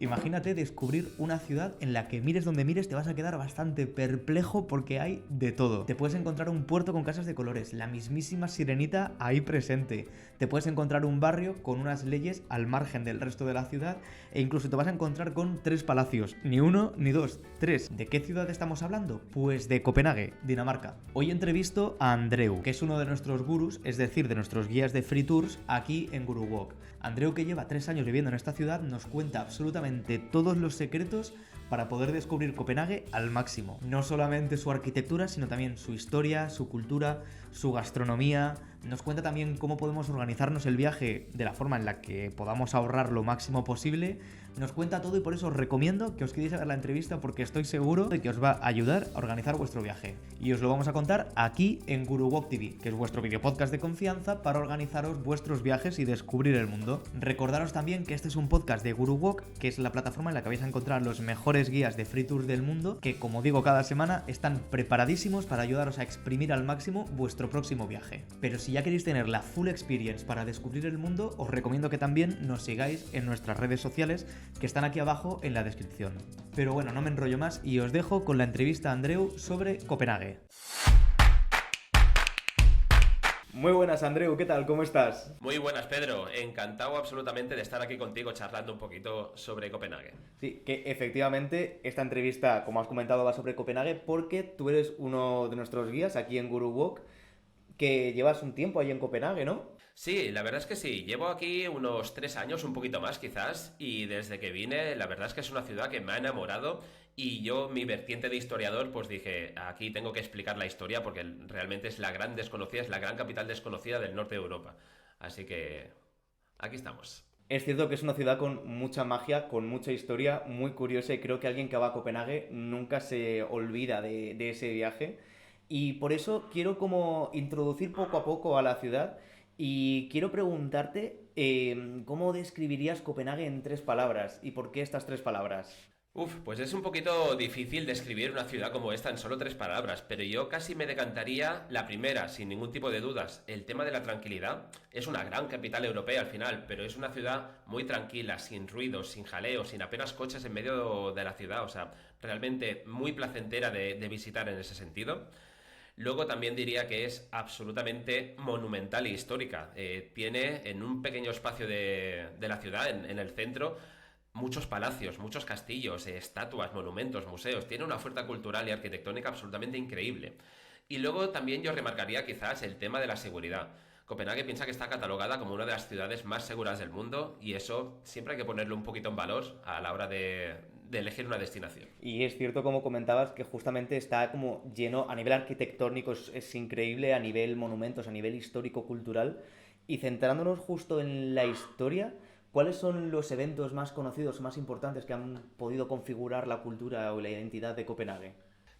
Imagínate descubrir una ciudad en la que mires donde mires te vas a quedar bastante perplejo porque hay de todo. Te puedes encontrar un puerto con casas de colores, la mismísima sirenita ahí presente. Te puedes encontrar un barrio con unas leyes al margen del resto de la ciudad e incluso te vas a encontrar con 3 palacios. Ni uno, ni dos, 3. ¿De qué ciudad estamos hablando? Pues de Copenhague, Dinamarca. Hoy entrevisto a Andreu, que es uno de nuestros gurús, es decir, de nuestros guías de free tours aquí en Guru Walk. Andreu, que lleva 3 años viviendo en esta ciudad, nos cuenta absolutamente todos los secretos para poder descubrir Copenhague al máximo. No solamente su arquitectura, sino también su historia, su cultura, su gastronomía. Nos cuenta también cómo podemos organizarnos el viaje de la forma en la que podamos ahorrar lo máximo posible. Nos cuenta todo y por eso os recomiendo que os quedéis a ver la entrevista porque estoy seguro de que os va a ayudar a organizar vuestro viaje. Y os lo vamos a contar aquí en Guru Walk TV, que es vuestro video podcast de confianza para organizaros vuestros viajes y descubrir el mundo. Recordaros también que este es un podcast de Guru Walk, que es la plataforma en la que vais a encontrar los mejores guías de free tours del mundo, que como digo cada semana están preparadísimos para ayudaros a exprimir al máximo vuestro próximo viaje. Pero si ya queréis tener la full experience para descubrir el mundo, os recomiendo que también nos sigáis en nuestras redes sociales que están aquí abajo en la descripción. Pero bueno, no me enrollo más y os dejo con la entrevista a Andreu sobre Copenhague. Muy buenas, Andreu, ¿qué tal? ¿Cómo estás? Muy buenas, Pedro. Encantado absolutamente de estar aquí contigo charlando un poquito sobre Copenhague. Sí, que efectivamente esta entrevista, como has comentado, va sobre Copenhague porque tú eres uno de nuestros guías aquí en Guru Walk, que llevas un tiempo ahí en Copenhague, ¿no? Sí, la verdad es que sí. Llevo aquí unos 3 años, un poquito más quizás, y desde que vine, la verdad es que es una ciudad que me ha enamorado y yo, mi vertiente de historiador, pues dije, aquí tengo que explicar la historia porque realmente es la gran desconocida, es la gran capital desconocida del norte de Europa. Así que aquí estamos. Es cierto que es una ciudad con mucha magia, con mucha historia, muy curiosa y creo que alguien que va a Copenhague nunca se olvida de ese viaje. Y por eso quiero como introducir poco a poco a la ciudad y quiero preguntarte cómo describirías Copenhague en 3 palabras y por qué estas 3 palabras. Pues es un poquito difícil describir una ciudad como esta en solo 3 palabras, pero yo casi me decantaría la primera, sin ningún tipo de dudas. El tema de la tranquilidad. Es una gran capital europea al final, pero es una ciudad muy tranquila, sin ruidos, sin jaleos, sin apenas coches en medio de la ciudad. O sea, realmente muy placentera de visitar en ese sentido. Luego también diría que es absolutamente monumental e histórica. Tiene en un pequeño espacio de la ciudad, en el centro, muchos palacios, muchos castillos, estatuas, monumentos, museos. Tiene una oferta cultural y arquitectónica absolutamente increíble. Y luego también yo remarcaría quizás el tema de la seguridad. Copenhague piensa que está catalogada como una de las ciudades más seguras del mundo y eso siempre hay que ponerlo un poquito en valor a la hora de elegir una destinación. Y es cierto, como comentabas, que justamente está como lleno a nivel arquitectónico, es increíble, a nivel monumentos, a nivel histórico-cultural. Y centrándonos justo en la historia, ¿cuáles son los eventos más conocidos, más importantes que han podido configurar la cultura o la identidad de Copenhague?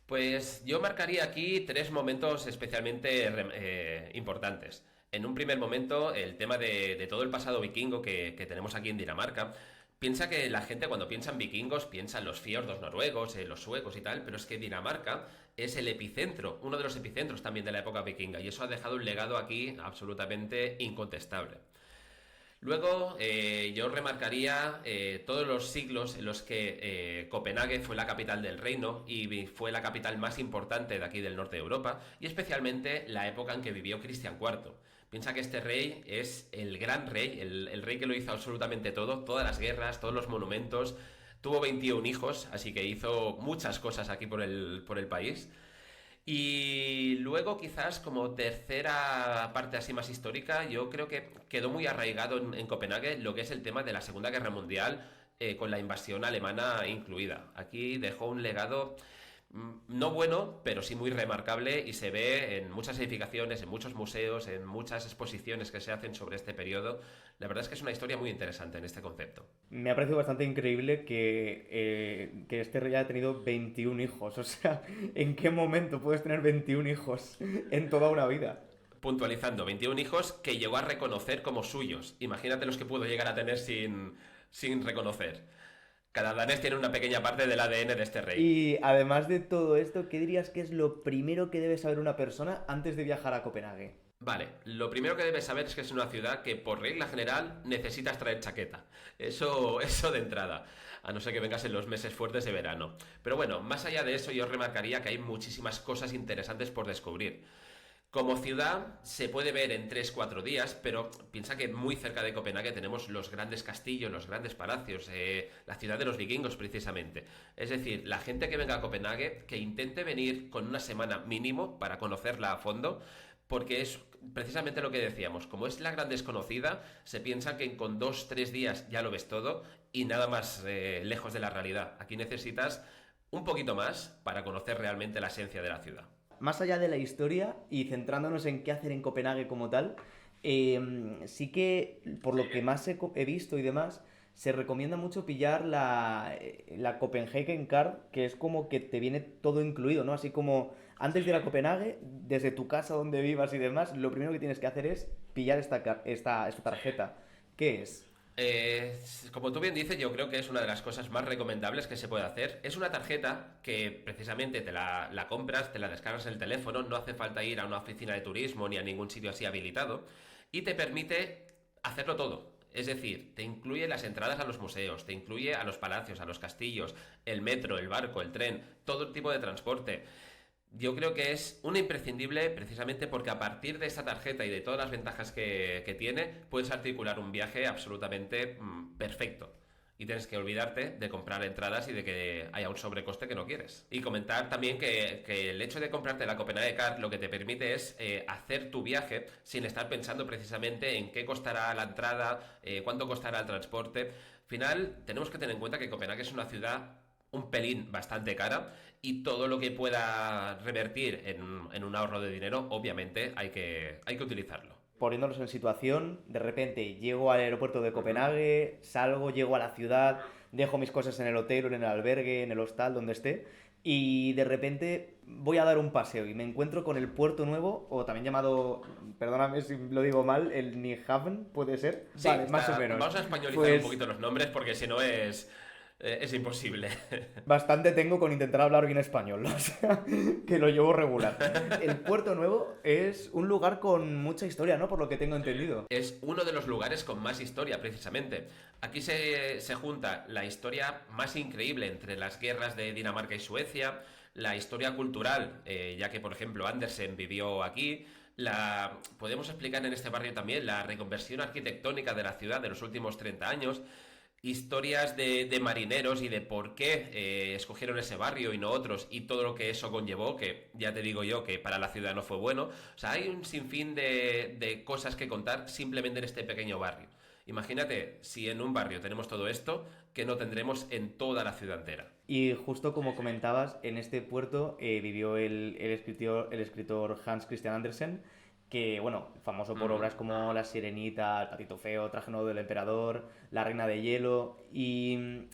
Pues yo marcaría aquí 3 momentos especialmente importantes. En un primer momento, el tema de todo el pasado vikingo que tenemos aquí en Dinamarca. Piensa que la gente cuando piensa en vikingos piensa en los fiordos noruegos, los suecos y tal, pero es que Dinamarca es el epicentro, uno de los epicentros también de la época vikinga, y eso ha dejado un legado aquí absolutamente incontestable. Luego, yo remarcaría todos los siglos en los que Copenhague fue la capital del reino y fue la capital más importante de aquí del norte de Europa, y especialmente la época en que vivió Cristian IV. Piensa que este rey es el gran rey, el rey que lo hizo absolutamente todo, todas las guerras, todos los monumentos. Tuvo 21 hijos, así que hizo muchas cosas aquí por el país. Y luego quizás como tercera parte así más histórica, yo creo que quedó muy arraigado en Copenhague lo que es el tema de la Segunda Guerra Mundial, con la invasión alemana incluida. Aquí dejó un legado no bueno, pero sí muy remarcable y se ve en muchas edificaciones, en muchos museos, en muchas exposiciones que se hacen sobre este periodo. La verdad es que es una historia muy interesante en este concepto. Me ha parecido bastante increíble que este rey haya tenido 21 hijos. O sea, ¿en qué momento puedes tener 21 hijos en toda una vida? Puntualizando, 21 hijos que llegó a reconocer como suyos. Imagínate los que pudo llegar a tener sin reconocer. Cada danés tiene una pequeña parte del ADN de este rey. Y además de todo esto, ¿qué dirías que es lo primero que debe saber una persona antes de viajar a Copenhague? Vale, lo primero que debes saber es que es una ciudad que por regla general necesitas traer chaqueta. Eso de entrada, a no ser que vengas en los meses fuertes de verano. Pero bueno, más allá de eso yo remarcaría que hay muchísimas cosas interesantes por descubrir. Como ciudad se puede ver en 3 4 días, pero piensa que muy cerca de Copenhague tenemos los grandes castillos, los grandes palacios, la ciudad de los vikingos precisamente. Es decir, la gente que venga a Copenhague, que intente venir con una semana mínimo para conocerla a fondo, porque es precisamente lo que decíamos, como es la gran desconocida, se piensa que con 2 3 días ya lo ves todo y nada más lejos de la realidad. Aquí necesitas un poquito más para conocer realmente la esencia de la ciudad. Más allá de la historia y centrándonos en qué hacer en Copenhague como tal, sí que, por lo que más he visto y demás, se recomienda mucho pillar la Copenhagen Card, que es como que te viene todo incluido, ¿no? Así como antes de ir a Copenhague, desde tu casa donde vivas y demás, lo primero que tienes que hacer es pillar esta tarjeta. ¿Qué es? Como tú bien dices, yo creo que es una de las cosas más recomendables que se puede hacer. Es una tarjeta que precisamente la compras, te la descargas en el teléfono, no hace falta ir a una oficina de turismo ni a ningún sitio así habilitado y te permite hacerlo todo. Es decir, te incluye las entradas a los museos, te incluye a los palacios, a los castillos, el metro, el barco, el tren, todo tipo de transporte. Yo creo que es una imprescindible precisamente porque a partir de esta tarjeta y de todas las ventajas que tiene, puedes articular un viaje absolutamente perfecto. Y tienes que olvidarte de comprar entradas y de que haya un sobrecoste que no quieres. Y comentar también que el hecho de comprarte la Copenhague Card lo que te permite es hacer tu viaje sin estar pensando precisamente en qué costará la entrada, cuánto costará el transporte. Al final, tenemos que tener en cuenta que Copenhague es una ciudad un pelín bastante cara y todo lo que pueda revertir en un ahorro de dinero, obviamente hay que utilizarlo. Poniéndonos en situación, de repente llego al aeropuerto de Ujú. Copenhague, salgo, llego a la ciudad, dejo mis cosas en el hotel o en el albergue, en el hostal, donde esté, y de repente voy a dar un paseo y me encuentro con el puerto nuevo, o también llamado, perdóname si lo digo mal, el Nyhavn, ¿puede ser? Sí, Vale, más o menos. vamos a españolizar un Pues poquito los nombres porque si no es imposible. bastante tengo con intentar hablar bien español, o sea, que lo llevo regular. El Puerto Nuevo es un lugar con mucha historia, ¿no? Por lo que tengo entendido. Es uno de los lugares con más historia, precisamente. Aquí se junta la historia más increíble entre las guerras de Dinamarca y Suecia, la historia cultural, ya que, por ejemplo, Andersen vivió aquí. Podemos explicar en este barrio también la reconversión arquitectónica de la ciudad de los últimos 30 años, historias de marineros y de por qué escogieron ese barrio y no otros y todo lo que eso conllevó, que ya te digo yo que para la ciudad no fue bueno. O sea, hay un sinfín de cosas que contar simplemente en este pequeño barrio. Imagínate si en un barrio tenemos todo esto, que no tendremos en toda la ciudad entera. Y justo como comentabas, en este puerto vivió el escritor Hans Christian Andersen, que, bueno, famoso por Ujú. obras como La Sirenita, El Patito Feo, Traje Nuevo del Emperador, La Reina de Hielo. Y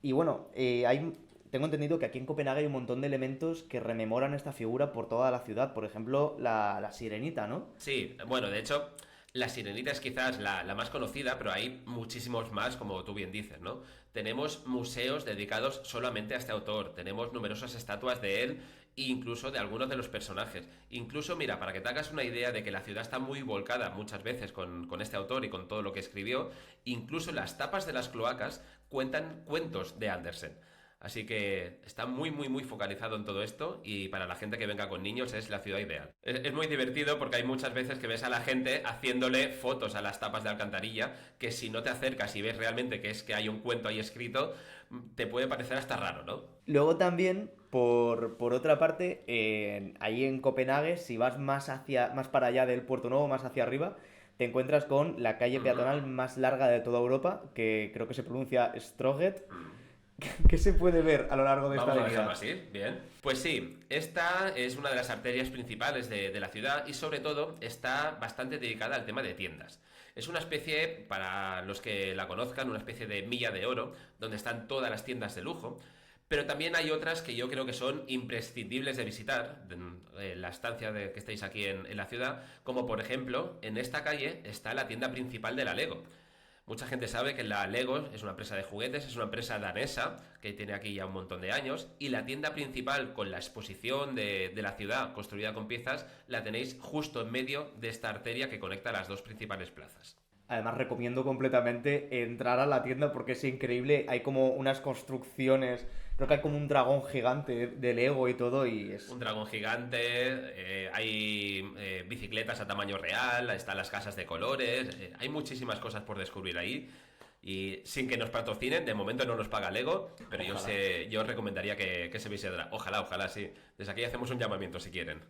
bueno, tengo entendido que aquí en Copenhague hay un montón de elementos que rememoran esta figura por toda la ciudad. Por ejemplo, la Sirenita, ¿no? Sí, bueno, de hecho, La Sirenita es quizás la más conocida, pero hay muchísimos más, como tú bien dices, ¿no? Tenemos museos dedicados solamente a este autor, tenemos numerosas estatuas de él e incluso de algunos de los personajes. Incluso, mira, para que te hagas una idea de que la ciudad está muy volcada muchas veces con este autor y con todo lo que escribió, incluso las tapas de las cloacas cuentan cuentos de Andersen. Así que está muy, muy, muy focalizado en todo esto y para la gente que venga con niños es la ciudad ideal. Es muy divertido porque hay muchas veces que ves a la gente haciéndole fotos a las tapas de alcantarilla que si no te acercas y ves realmente que es que hay un cuento ahí escrito, te puede parecer hasta raro, ¿no? Luego también, por otra parte, ahí en Copenhague, si vas más para allá del Puerto Nuevo, más hacia arriba, te encuentras con la calle Ujú. peatonal más larga de toda Europa, que creo que se pronuncia Stroget. ¿Qué se puede ver a lo largo de esta Vamos a dejarlo avenida? así, bien. Pues sí, esta es una de las arterias principales de la ciudad y sobre todo está bastante dedicada al tema de tiendas. Es una especie, para los que la conozcan, una especie de milla de oro, donde están todas las tiendas de lujo, pero también hay otras que yo creo que son imprescindibles de visitar, la estancia de que estáis aquí en la ciudad, como por ejemplo, en esta calle está la tienda principal de la Lego. Mucha gente sabe que la Lego es una empresa de juguetes, es una empresa danesa que tiene aquí ya un montón de años y la tienda principal con la exposición de la ciudad construida con piezas la tenéis justo en medio de esta arteria que conecta las dos principales plazas. Además, recomiendo completamente entrar a la tienda porque es increíble. Hay como unas construcciones, creo que hay como un dragón gigante de Lego y todo, y Un es... dragón gigante, hay bicicletas a tamaño real, están las casas de colores, hay muchísimas cosas por descubrir ahí. Y sin que nos patrocinen, de momento no nos paga Lego, pero Ojalá. yo os recomendaría que se visitara. Ojalá, ojalá, sí. Desde aquí hacemos un llamamiento si quieren.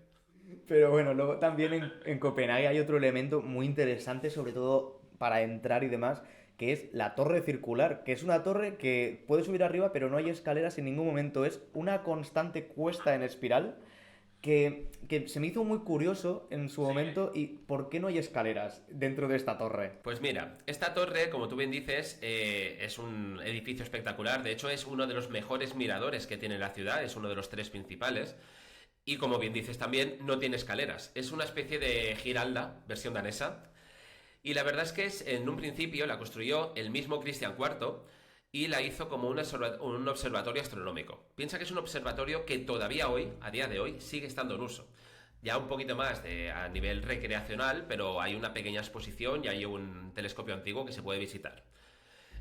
Pero bueno, luego también en Copenhague hay otro elemento muy interesante, sobre todo para entrar y demás, que es la torre circular, que es una torre que puedes subir arriba, pero no hay escaleras en ningún momento. Es una constante cuesta en espiral que se me hizo muy curioso en su Sí. momento. ¿Y por qué no hay escaleras dentro de esta torre? Pues mira, esta torre, como tú bien dices, es un edificio espectacular. De hecho, es uno de los mejores miradores que tiene la ciudad, es uno de los tres principales. Y como bien dices también, no tiene escaleras. Es una especie de Giralda, versión danesa. Y la verdad es que en un principio la construyó el mismo Cristian IV y la hizo como un observatorio astronómico. Piensa que es un observatorio que todavía hoy, a día de hoy, sigue estando en uso. Ya un poquito más a nivel recreacional, pero hay una pequeña exposición y hay un telescopio antiguo que se puede visitar.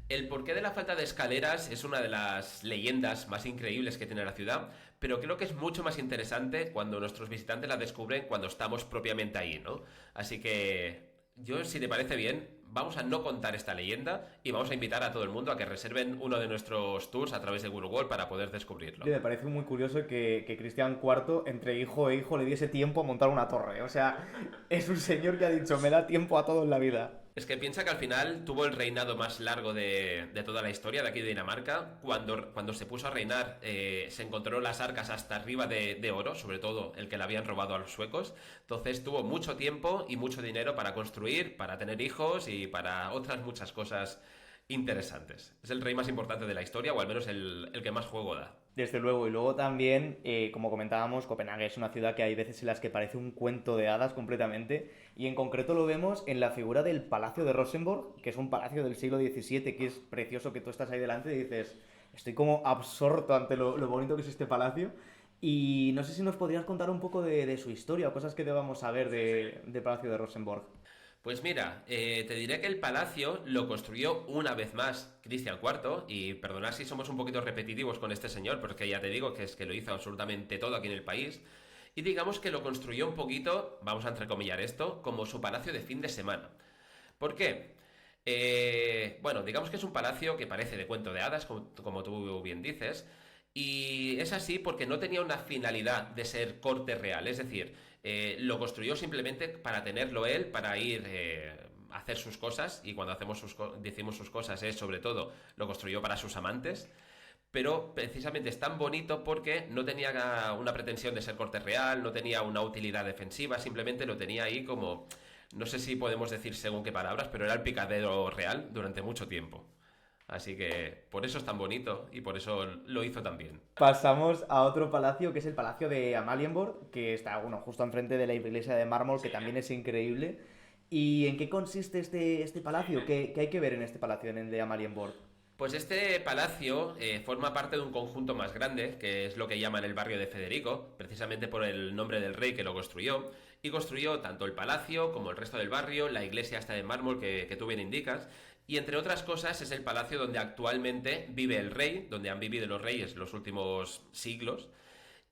El porqué de la falta de escaleras es una de las leyendas más increíbles que tiene la ciudad, pero creo que es mucho más interesante cuando nuestros visitantes la descubren cuando estamos propiamente ahí, ¿no? Así que yo, si te parece bien, vamos a no contar esta leyenda y vamos a invitar a todo el mundo a que reserven uno de nuestros tours a través de Google World para poder descubrirlo. Oye, me parece muy curioso que Cristian IV, entre hijo e hijo, le diese tiempo a montar una torre. O sea, es un señor que ha dicho, me da tiempo a todo en la vida. Es que piensa que al final tuvo el reinado más largo de toda la historia de aquí de Dinamarca. Cuando se puso a reinar, se encontró las arcas hasta arriba de oro, sobre todo el que le habían robado a los suecos. Entonces tuvo mucho tiempo y mucho dinero para construir, para tener hijos y para otras muchas cosas interesantes. Es el rey más importante de la historia, o al menos el que más juego da. Desde luego, y luego también, como comentábamos, Copenhague es una ciudad que hay veces en las que parece un cuento de hadas completamente, y en concreto lo vemos en la figura del Palacio de Rosenborg, que es un palacio del siglo XVII, que es precioso, que tú estás ahí delante y dices, estoy como absorto ante lo bonito que es este palacio, y no sé si nos podrías contar un poco de su historia o cosas que debamos saber del Palacio de Rosenborg. Pues mira, te diré que el palacio lo construyó una vez más Cristian IV, y perdonad si somos un poquito repetitivos con este señor, porque ya te digo que es que lo hizo absolutamente todo aquí en el país, y digamos que lo construyó un poquito, vamos a entrecomillar esto, como su palacio de fin de semana. ¿Por qué? Bueno, digamos que es un palacio que parece de cuento de hadas, como tú bien dices, y es así porque no tenía una finalidad de ser corte real, es decir, lo construyó simplemente para tenerlo él, para ir a hacer sus cosas, y cuando decimos sus cosas es sobre todo lo construyó para sus amantes, pero precisamente es tan bonito porque no tenía una pretensión de ser corte real, no tenía una utilidad defensiva, simplemente lo tenía ahí como, no sé si podemos decir según qué palabras, pero era el picadero real durante mucho tiempo. Así que por eso es tan bonito y por eso lo hizo tan bien. Pasamos a otro palacio que es el Palacio de Amalienborg, que está, bueno, justo enfrente de la iglesia de mármol, que también es increíble. ¿Y en qué consiste este palacio? ¿Qué hay que ver en este palacio, en el de Amalienborg? Pues este palacio forma parte de un conjunto más grande, que es lo que llaman el barrio de Federico, precisamente por el nombre del rey que lo construyó, y construyó tanto el palacio como el resto del barrio, la iglesia esta de mármol que tú bien indicas, y entre otras cosas es el palacio donde actualmente vive el rey, donde han vivido los reyes los últimos siglos,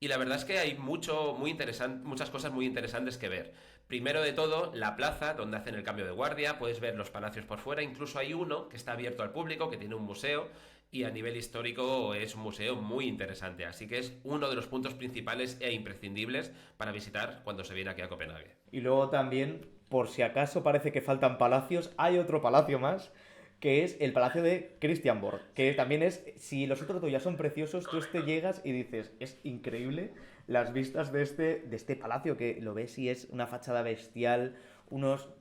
y la verdad es que hay muchas cosas muy interesantes que ver. Primero de todo, la plaza donde hacen el cambio de guardia, puedes ver los palacios por fuera, incluso hay uno que está abierto al público, que tiene un museo, y a nivel histórico es un museo muy interesante, así que es uno de los puntos principales e imprescindibles para visitar cuando se viene aquí a Copenhague. Y luego también, por si acaso parece que faltan palacios, hay otro palacio más, que es el Palacio de Christianborg, que también es, si los otros dos ya son preciosos, tú llegas y dices, es increíble las vistas de este palacio, que lo ves y es una fachada bestial,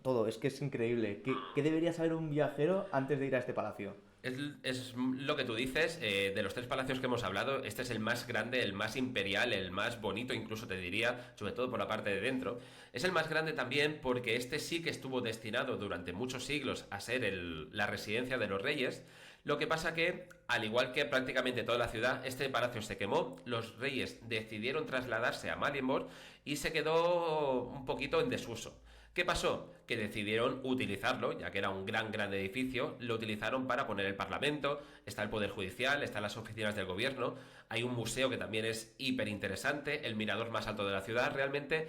todo, es que es increíble. ¿Qué debería saber un viajero antes de ir a este palacio? Es lo que tú dices, de los tres palacios que hemos hablado, este es el más grande, el más imperial, el más bonito, incluso te diría, sobre todo por la parte de dentro. Es el más grande también porque este sí que estuvo destinado durante muchos siglos a ser la residencia de los reyes. Lo que pasa que, al igual que prácticamente toda la ciudad, este palacio se quemó, los reyes decidieron trasladarse a Marienborg y se quedó un poquito en desuso. ¿Qué pasó? Que decidieron utilizarlo, ya que era un gran edificio, lo utilizaron para poner el Parlamento, está el Poder Judicial, están las oficinas del gobierno, hay un museo que también es hiper interesante, el mirador más alto de la ciudad, realmente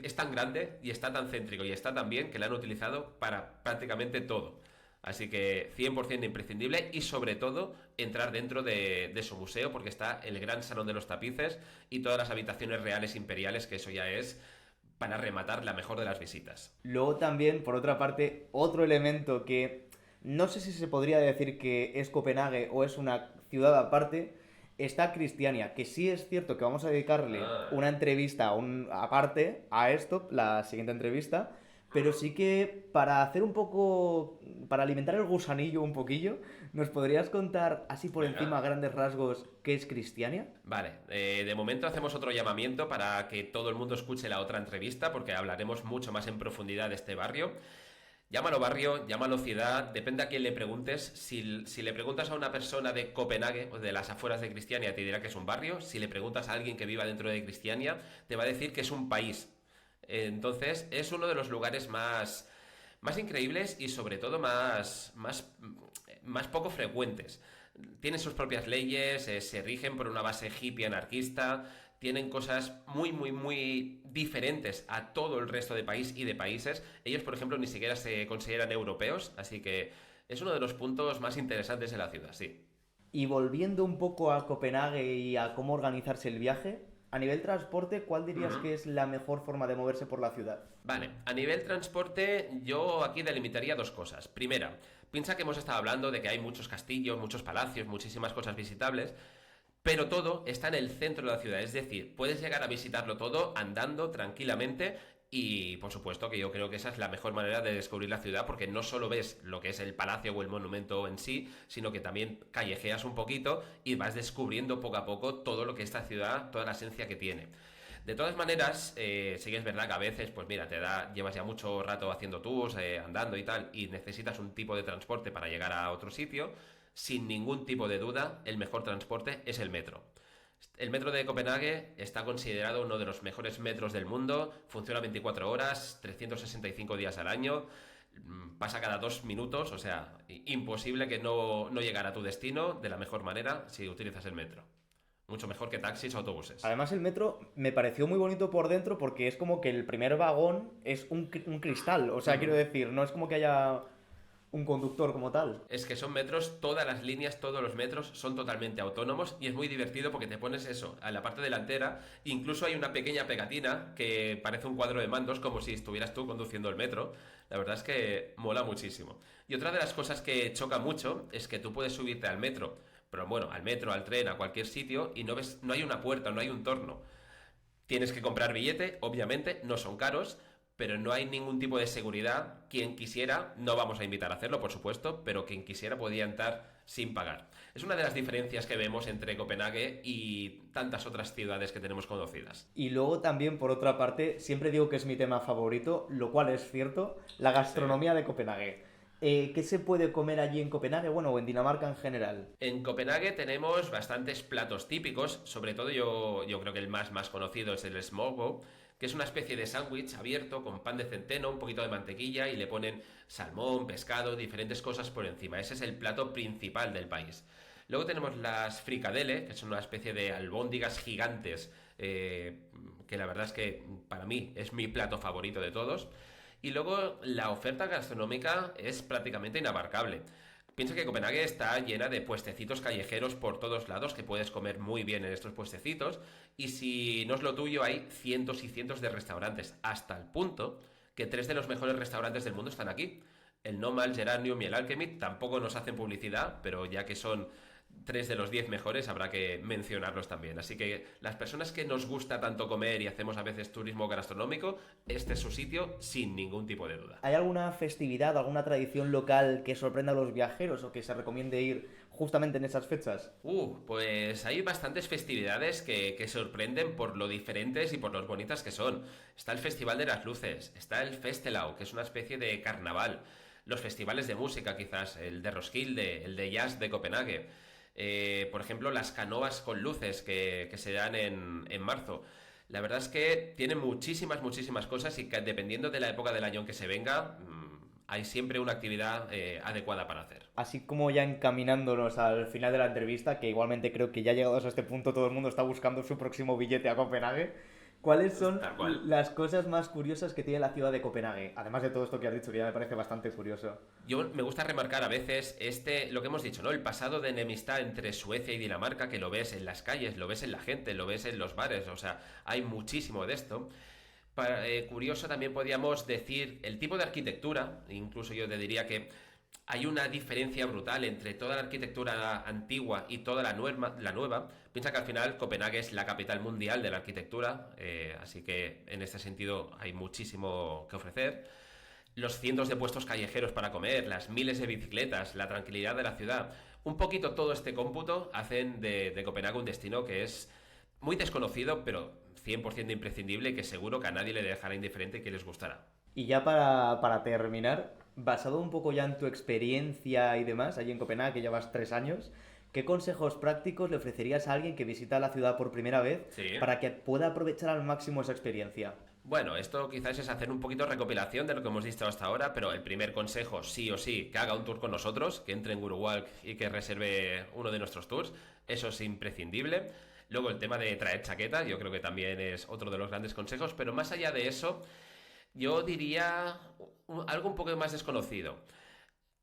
es tan grande y está tan céntrico y está tan bien que lo han utilizado para prácticamente todo. Así que 100% imprescindible y sobre todo entrar dentro de su museo porque está el gran salón de los tapices y todas las habitaciones reales imperiales, que eso ya es para rematar la mejor de las visitas. Luego también, por otra parte, otro elemento que no sé si se podría decir que es Copenhague o es una ciudad aparte, está Cristiania, que sí es cierto que vamos a dedicarle Ah. una entrevista aparte a esto, la siguiente entrevista, pero sí que para hacer un poco, para alimentar el gusanillo un poquillo, ¿nos podrías contar así por encima a Venga. grandes rasgos qué es Cristiania? Vale, de momento hacemos otro llamamiento para que todo el mundo escuche la otra entrevista porque hablaremos mucho más en profundidad de este barrio. Llámalo barrio, llámalo ciudad, depende a quién le preguntes. Si le preguntas a una persona de Copenhague o de las afueras de Cristiania, te dirá que es un barrio. Si le preguntas a alguien que viva dentro de Cristiania, te va a decir que es un país. Entonces, es uno de los lugares más increíbles y sobre todo más poco frecuentes. Tienen sus propias leyes, se rigen por una base hippie anarquista, tienen cosas muy diferentes a todo el resto de país y de países. Ellos, por ejemplo, ni siquiera se consideran europeos, así que es uno de los puntos más interesantes de la ciudad, sí. Y volviendo un poco a Copenhague y a cómo organizarse el viaje, a nivel transporte, ¿cuál dirías Ujú. que es la mejor forma de moverse por la ciudad? Vale, a nivel transporte yo aquí delimitaría dos cosas. Primera, piensa que hemos estado hablando de que hay muchos castillos, muchos palacios, muchísimas cosas visitables, pero todo está en el centro de la ciudad, es decir, puedes llegar a visitarlo todo andando tranquilamente y por supuesto que yo creo que esa es la mejor manera de descubrir la ciudad porque no solo ves lo que es el palacio o el monumento en sí, sino que también callejeas un poquito y vas descubriendo poco a poco todo lo que esta ciudad, toda la esencia que tiene. De todas maneras, sí que es verdad que a veces, pues mira, llevas ya mucho rato haciendo tours, andando y tal, y necesitas un tipo de transporte para llegar a otro sitio. Sin ningún tipo de duda, el mejor transporte es el metro. El metro de Copenhague está considerado uno de los mejores metros del mundo, funciona 24 horas, 365 días al año, pasa cada 2 minutos, o sea, imposible que no llegara a tu destino de la mejor manera si utilizas el metro. Mucho mejor que taxis o autobuses. Además, el metro me pareció muy bonito por dentro porque es como que el primer vagón es un cristal. O sea, quiero Ujú. decir, no es como que haya un conductor como tal. Es que son metros, todas las líneas, todos los metros son totalmente autónomos y es muy divertido porque te pones eso a la parte delantera. Incluso hay una pequeña pegatina que parece un cuadro de mandos como si estuvieras tú conduciendo el metro. La verdad es que mola muchísimo. Y otra de las cosas que choca mucho es que tú puedes subirte al metro, pero bueno, al metro, al tren, a cualquier sitio y no hay una puerta, no hay un torno. Tienes que comprar billete, obviamente, no son caros, pero no hay ningún tipo de seguridad. Quien quisiera, no vamos a invitar a hacerlo, por supuesto, pero quien quisiera podía entrar sin pagar. Es una de las diferencias que vemos entre Copenhague y tantas otras ciudades que tenemos conocidas. Y luego también, por otra parte, siempre digo que es mi tema favorito, lo cual es cierto, la Sí. gastronomía de Copenhague. ¿Qué se puede comer allí en Copenhague? Bueno, o en Dinamarca en general. En Copenhague tenemos bastantes platos típicos, sobre todo yo creo que el más conocido es el smørrebrød, que es una especie de sándwich abierto con pan de centeno, un poquito de mantequilla y le ponen salmón, pescado, diferentes cosas por encima. Ese es el plato principal del país. Luego tenemos las fricadelle, que son una especie de albóndigas gigantes, que la verdad es que para mí es mi plato favorito de todos. Y luego la oferta gastronómica es prácticamente inabarcable. Piensa que Copenhague está llena de puestecitos callejeros por todos lados que puedes comer muy bien en estos puestecitos y si no es lo tuyo hay cientos y cientos de restaurantes hasta el punto que tres de los mejores restaurantes del mundo están aquí. El Noma, el Geranium y el Alchemy tampoco nos hacen publicidad, pero ya que son 3 de los 10 mejores habrá que mencionarlos también. Así que las personas que nos gusta tanto comer y hacemos a veces turismo gastronómico, este es su sitio sin ningún tipo de duda. ¿Hay alguna festividad, alguna tradición local que sorprenda a los viajeros o que se recomiende ir justamente en esas fechas? Pues hay bastantes festividades que sorprenden por lo diferentes y por lo bonitas que son. Está el Festival de las Luces, está el Festelau, que es una especie de carnaval. Los festivales de música, quizás, el de Roskilde, el de Jazz de Copenhague. Por ejemplo, las canoas con luces que se dan en marzo. La verdad es que tiene muchísimas, muchísimas cosas y que dependiendo de la época del año en que se venga, hay siempre una actividad adecuada para hacer. Así como ya encaminándonos al final de la entrevista, que igualmente creo que ya llegados a este punto todo el mundo está buscando su próximo billete a Copenhague, ¿cuáles son Tal cual. las cosas más curiosas que tiene la ciudad de Copenhague? Además de todo esto que has dicho, que ya me parece bastante curioso. Yo me gusta remarcar a veces lo que hemos dicho, ¿no? El pasado de enemistad entre Suecia y Dinamarca, que lo ves en las calles, lo ves en la gente, lo ves en los bares, o sea, hay muchísimo de esto. Curioso también podríamos decir el tipo de arquitectura, incluso yo te diría que hay una diferencia brutal entre toda la arquitectura antigua y toda la nueva. Piensa que al final Copenhague es la capital mundial de la arquitectura, así que en este sentido hay muchísimo que ofrecer. Los cientos de puestos callejeros para comer, las miles de bicicletas, la tranquilidad de la ciudad. Un poquito todo este cómputo hacen de Copenhague un destino que es muy desconocido, pero 100% imprescindible y que seguro que a nadie le dejará indiferente y que les gustará. Y ya para terminar, basado un poco ya en tu experiencia y demás, allí en Copenhague, que llevas 3 años, ¿qué consejos prácticos le ofrecerías a alguien que visita la ciudad por primera vez Sí. para que pueda aprovechar al máximo esa experiencia? Bueno, esto quizás es hacer un poquito de recopilación de lo que hemos visto hasta ahora, pero el primer consejo, sí o sí, que haga un tour con nosotros, que entre en GuruWalk y que reserve uno de nuestros tours. Eso es imprescindible. Luego el tema de traer chaqueta, yo creo que también es otro de los grandes consejos, pero más allá de eso, yo diría algo un poco más desconocido.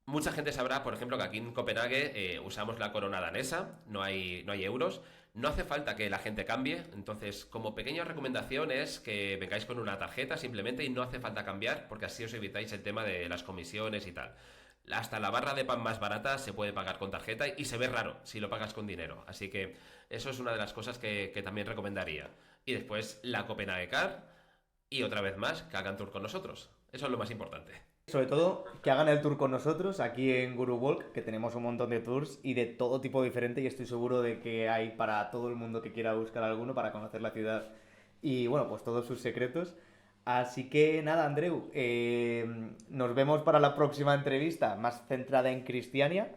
Mucha gente sabrá, por ejemplo, que aquí en Copenhague usamos la corona danesa, no hay euros. No hace falta que la gente cambie, entonces como pequeña recomendación es que vengáis con una tarjeta simplemente y no hace falta cambiar porque así os evitáis el tema de las comisiones y tal. Hasta la barra de pan más barata se puede pagar con tarjeta y se ve raro si lo pagas con dinero, así que eso es una de las cosas que también recomendaría. Y después la Copenhague Car y otra vez más que hagan tour con nosotros, eso es lo más importante. Sobre todo, que hagan el tour con nosotros aquí en GuruWalk, que tenemos un montón de tours y de todo tipo diferente y estoy seguro de que hay para todo el mundo que quiera buscar alguno para conocer la ciudad y, bueno, pues todos sus secretos. Así que nada, Andreu, nos vemos para la próxima entrevista más centrada en Cristiania,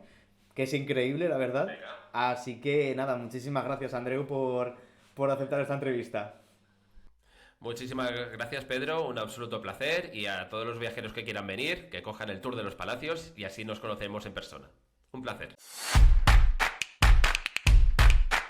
que es increíble, la verdad. Venga. Así que nada, muchísimas gracias, Andreu, por aceptar esta entrevista. Muchísimas gracias, Pedro, un absoluto placer y a todos los viajeros que quieran venir, que cojan el tour de los palacios y así nos conocemos en persona. Un placer.